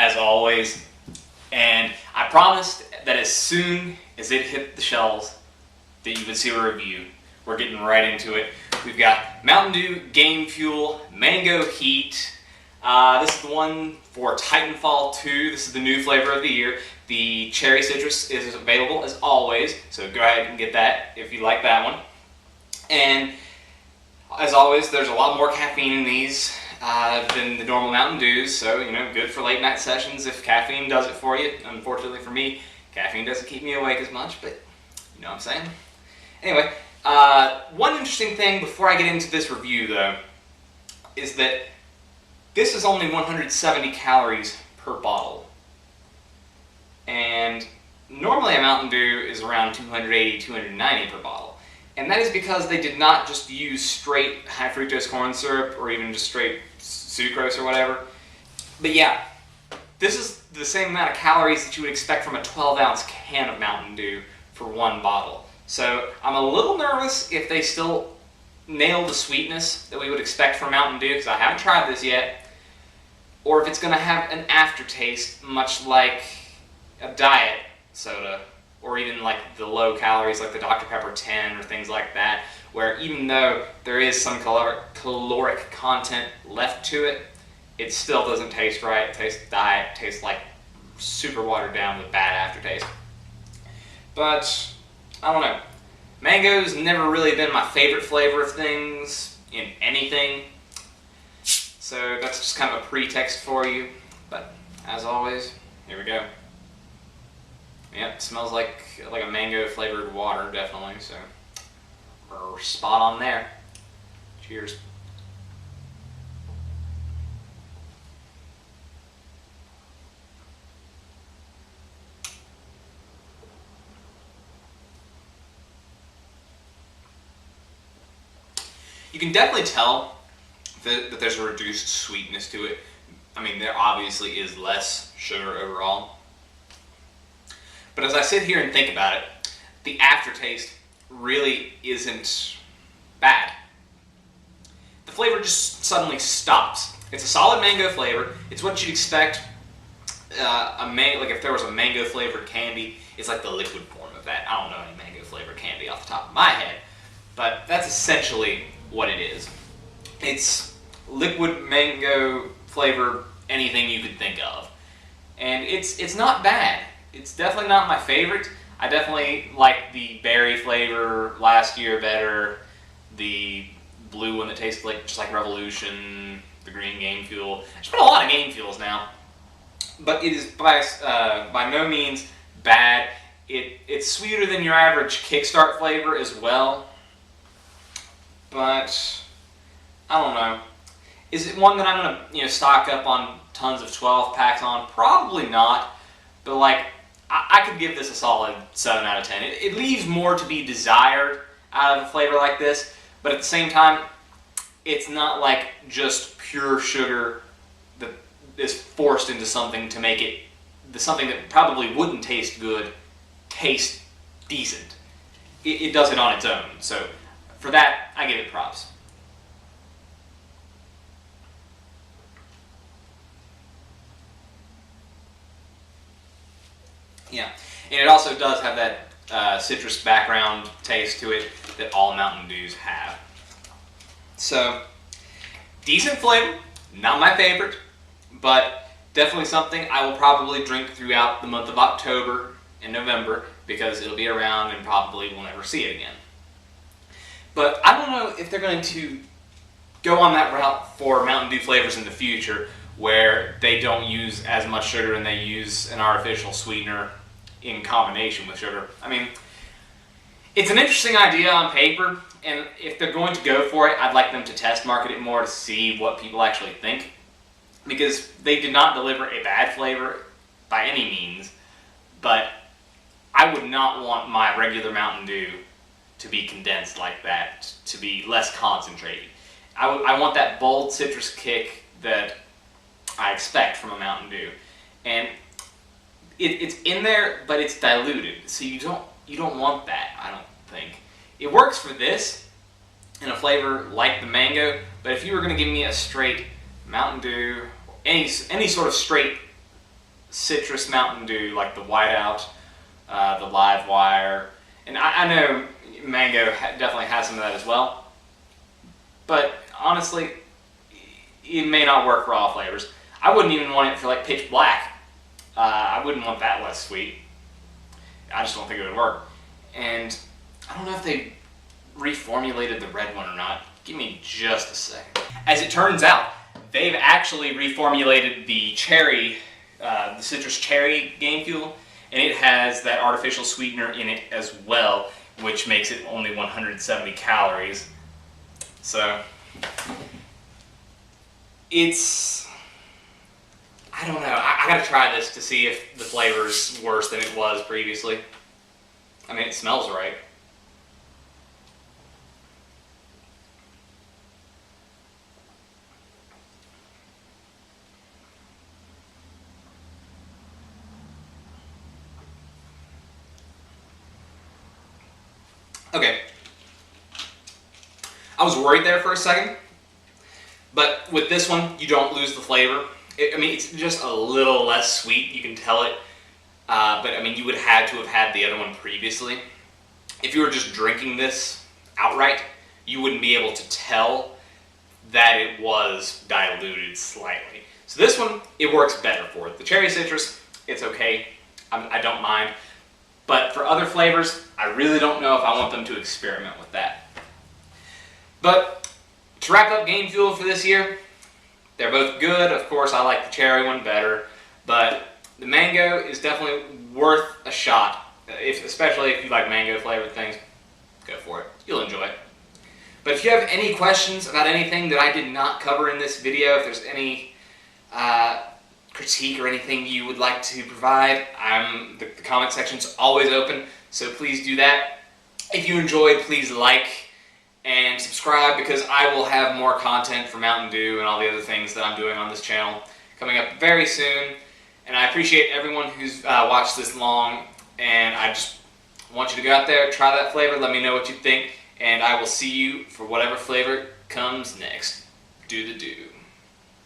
as always, and I promised that as soon as it hit the shelves that you would see a review. We're getting right into it. We've got Mountain Dew Game Fuel Mango Heat. This is the one for Titanfall 2. This is the new flavor of the year. The cherry citrus is available as always, so go ahead and get that if you like that one. And as always, there's a lot more caffeine in these than the normal Mountain Dews, so good for late night sessions if caffeine does it for you. Unfortunately for me, caffeine doesn't keep me awake as much, but you know what I'm saying? Anyway, one interesting thing before I get into this review though, is that this is only 170 calories per bottle. And normally a Mountain Dew is around 280, 290 per bottle. And that is because they did not just use straight high fructose corn syrup or even just straight sucrose or whatever. But yeah, this is the same amount of calories that you would expect from a 12-ounce can of Mountain Dew for one bottle. So I'm a little nervous if they still nail the sweetness that we would expect from Mountain Dew, because I haven't tried this yet, or if it's going to have an aftertaste much like a diet soda, or even like the low calories like the Dr. Pepper 10 or things like that, where even though there is some caloric content left to it, it still doesn't taste right. It tastes diet, it tastes like super watered down with bad aftertaste. But I don't know. Mango's never really been my favorite flavor of things in anything, so that's just kind of a pretext for you. But as always, here we go. Yep, smells like a mango flavored water, definitely. So we're spot on there. Cheers. You can definitely tell that there's a reduced sweetness to it. I mean, there obviously is less sugar overall. But as I sit here and think about it, the aftertaste really isn't bad. The flavor just suddenly stops. It's a solid mango flavor. It's what you'd expect like if there was a mango flavored candy. It's like the liquid form of that. I don't know any mango flavored candy off the top of my head, but that's essentially what it is. It's liquid mango flavor, anything you could think of. And it's not bad. It's definitely not my favorite. I definitely like the berry flavor last year better. The blue one that tastes just like Revolution, the green Game Fuel. There's been a lot of Game Fuels now. But it is by no means bad. It's sweeter than your average Kickstart flavor as well. But I don't know. Is it one that I'm gonna stock up on tons of 12 packs on? Probably not. But I could give this a solid 7 out of 10. It leaves more to be desired out of a flavor like this, but at the same time, it's not like just pure sugar that is forced into something to make it something that probably wouldn't taste good taste decent. It does it on its own. So for that, I give it props. Yeah, and it also does have that citrus background taste to it that all Mountain Dews have. So, decent flavor, not my favorite, but definitely something I will probably drink throughout the month of October and November because it'll be around and probably we'll never see it again. But I don't know if they're going to go on that route for Mountain Dew flavors in the future where they don't use as much sugar and they use an artificial sweetener in combination with sugar. I mean, it's an interesting idea on paper, and if they're going to go for it, I'd like them to test market it more to see what people actually think, because they did not deliver a bad flavor by any means, but I would not want my regular Mountain Dew to be condensed like that, to be less concentrated. I want that bold citrus kick that I expect from a Mountain Dew, and it's in there, but it's diluted, so you don't want that. I don't think it works for this in a flavor like the mango. But if you were going to give me a straight Mountain Dew, any sort of straight citrus Mountain Dew, like the Whiteout, the Live Wire, and I know mango definitely has some of that as well. But honestly, it may not work for all flavors. I wouldn't even want it for like pitch black. I wouldn't want that less sweet. I just don't think it would work. And I don't know if they reformulated the red one or not. Give me just a second. As it turns out, they've actually reformulated the cherry, the citrus cherry Game Fuel, and it has that artificial sweetener in it as well, which makes it only 170 calories. So, it's, I don't know, I gotta try this to see if the flavor's worse than it was previously. I mean, it smells right. Okay. I was worried there for a second, but with this one, you don't lose the flavor. I mean, it's just a little less sweet, you can tell it, but I mean, you would have to have had the other one previously. If you were just drinking this outright, you wouldn't be able to tell that it was diluted slightly. So this one, it works better for it. The cherry citrus, it's okay, I don't mind, but for other flavors, I really don't know if I want them to experiment with that. But to wrap up Game Fuel for this year, they're both good. Of course, I like the cherry one better, but the mango is definitely worth a shot. Especially if you like mango flavored things, go for it. You'll enjoy it. But if you have any questions about anything that I did not cover in this video, if there's any critique or anything you would like to provide, the comment section's always open, so please do that. If you enjoyed, please like and subscribe, because I will have more content for Mountain Dew and all the other things that I'm doing on this channel coming up very soon. And I appreciate everyone who's watched this long, and I just want you to go out there, try that flavor, let me know what you think, and I will see you for whatever flavor comes next. Do the do.